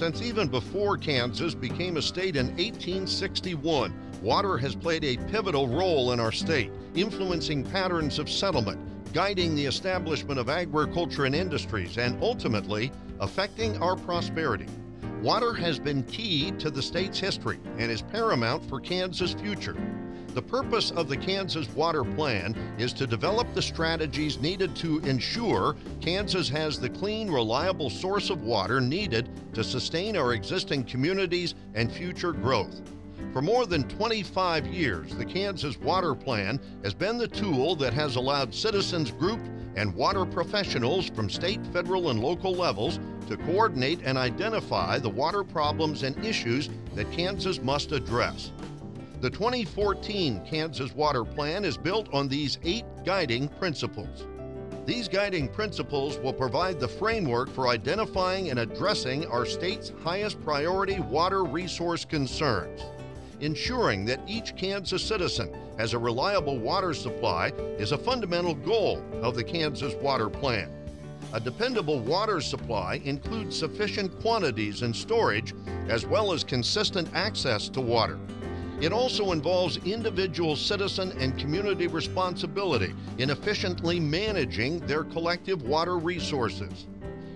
Since even before Kansas became a state in 1861, water has played a pivotal role in our state, influencing patterns of settlement, guiding the establishment of agriculture and industries, and ultimately affecting our prosperity. Water has been key to the state's history and is paramount for Kansas' future. The purpose of the Kansas Water Plan is to develop the strategies needed to ensure Kansas has the clean, reliable source of water needed to sustain our existing communities and future growth. For more than 25 years, the Kansas Water Plan has been the tool that has allowed citizens groups and water professionals from state, federal, and local levels to coordinate and identify the water problems and issues that Kansas must address. The 2014 Kansas Water Plan is built on these 8 guiding principles. These guiding principles will provide the framework for identifying and addressing our state's highest priority water resource concerns. Ensuring that each Kansas citizen has a reliable water supply is a fundamental goal of the Kansas Water Plan. A dependable water supply includes sufficient quantities and storage, as well as consistent access to water. It also involves individual citizen and community responsibility in efficiently managing their collective water resources.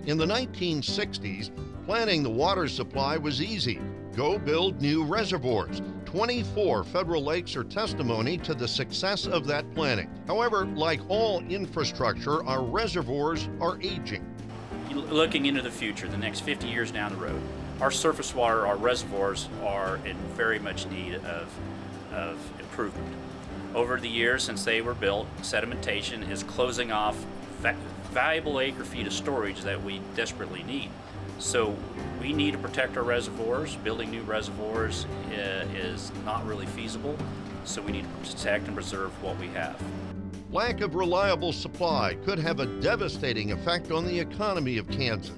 In the 1960s, planning the water supply was easy. Go build new reservoirs. 24 federal lakes are testimony to the success of that planning. However, like all infrastructure, our reservoirs are aging. Looking into the future, the next 50 years down the road, our surface water, our reservoirs are in very much need of improvement. Over the years since they were built, sedimentation is closing off valuable acre feet of storage that we desperately need. So we need to protect our reservoirs. Building new reservoirs is not really feasible, so we need to protect and preserve what we have. Lack of reliable supply could have a devastating effect on the economy of Kansas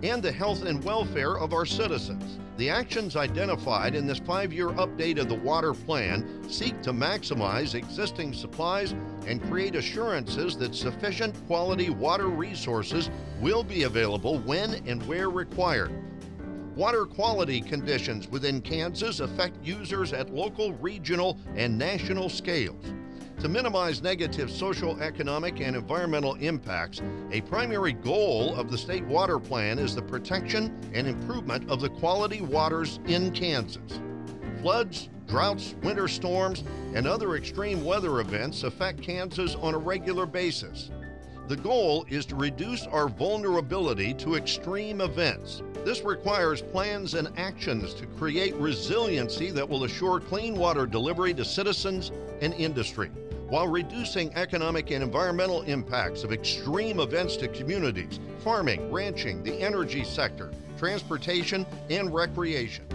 and the health and welfare of our citizens. The actions identified in this 5-year update of the Water Plan seek to maximize existing supplies and create assurances that sufficient quality water resources will be available when and where required. Water quality conditions within Kansas affect users at local, regional, and national scales. To minimize negative social, economic, and environmental impacts, a primary goal of the State Water Plan is the protection and improvement of the quality waters in Kansas. Floods, droughts, winter storms, and other extreme weather events affect Kansas on a regular basis. The goal is to reduce our vulnerability to extreme events. This requires plans and actions to create resiliency that will assure clean water delivery to citizens and industry, while reducing economic and environmental impacts of extreme events to communities, farming, ranching, the energy sector, transportation, and recreation.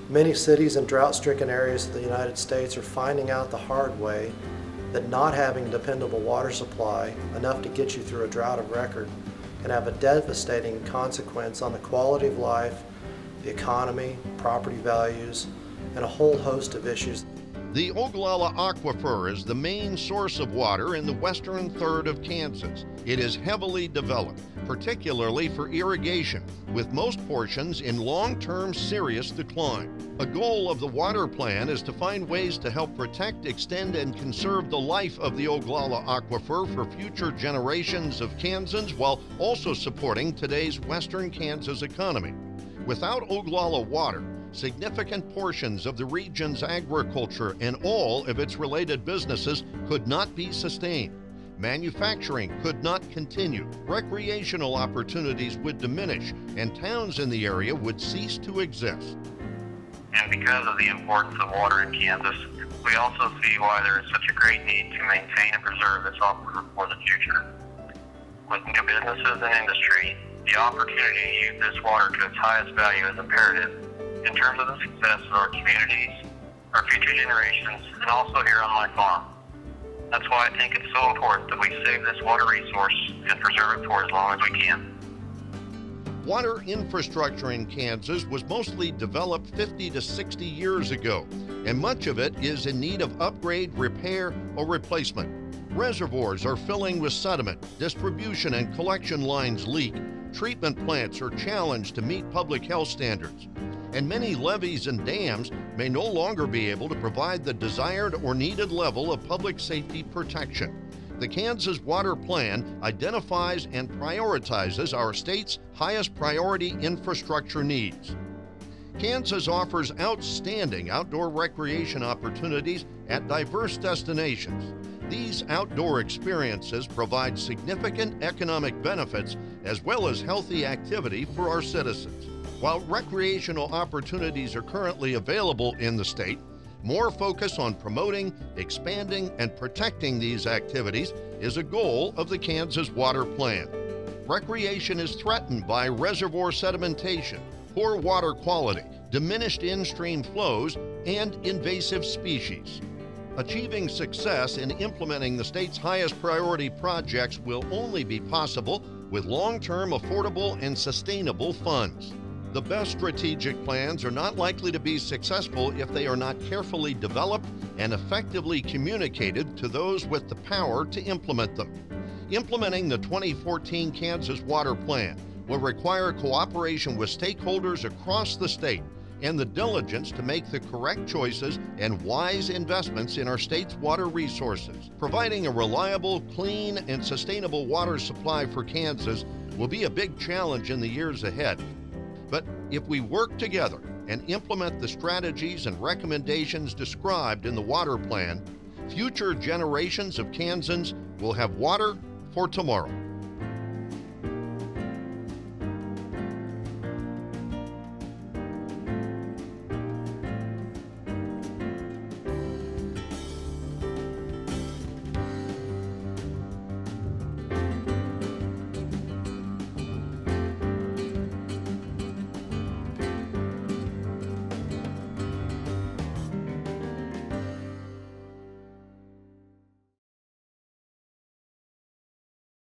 Many cities in drought-stricken areas of the United States are finding out the hard way that not having a dependable water supply, enough to get you through a drought of record, can have a devastating consequence on the quality of life, the economy, property values, and a whole host of issues. The Ogallala Aquifer is the main source of water in the western third of Kansas. It is heavily developed, particularly for irrigation, with most portions in long-term serious decline. A goal of the Water Plan is to find ways to help protect, extend, and conserve the life of the Ogallala Aquifer for future generations of Kansans, while also supporting today's western Kansas economy. Without Ogallala water, significant portions of the region's agriculture and all of its related businesses could not be sustained. Manufacturing could not continue, recreational opportunities would diminish, and towns in the area would cease to exist. And because of the importance of water in Kansas, we also see why there is such a great need to maintain and preserve this aquifer for the future. With new businesses and industry, the opportunity to use this water to its highest value is imperative in terms of the success of our communities, our future generations, and also here on my farm. That's why I think it's so important that we save this water resource and preserve it for as long as we can. Water infrastructure in Kansas was mostly developed 50 to 60 years ago, and much of it is in need of upgrade, repair, or replacement. Reservoirs are filling with sediment, distribution and collection lines leak, treatment plants are challenged to meet public health standards, and many levees and dams may no longer be able to provide the desired or needed level of public safety protection. The Kansas Water Plan identifies and prioritizes our state's highest priority infrastructure needs. Kansas offers outstanding outdoor recreation opportunities at diverse destinations. These outdoor experiences provide significant economic benefits as well as healthy activity for our citizens. While recreational opportunities are currently available in the state, more focus on promoting, expanding, and protecting these activities is a goal of the Kansas Water Plan. Recreation is threatened by reservoir sedimentation, poor water quality, diminished in-stream flows, and invasive species. Achieving success in implementing the state's highest priority projects will only be possible with long-term, affordable, and sustainable funds. The best strategic plans are not likely to be successful if they are not carefully developed and effectively communicated to those with the power to implement them. Implementing the 2014 Kansas Water Plan will require cooperation with stakeholders across the state and the diligence to make the correct choices and wise investments in our state's water resources. Providing a reliable, clean, and sustainable water supply for Kansas will be a big challenge in the years ahead. But if we work together and implement the strategies and recommendations described in the Water Plan, future generations of Kansans will have water for tomorrow.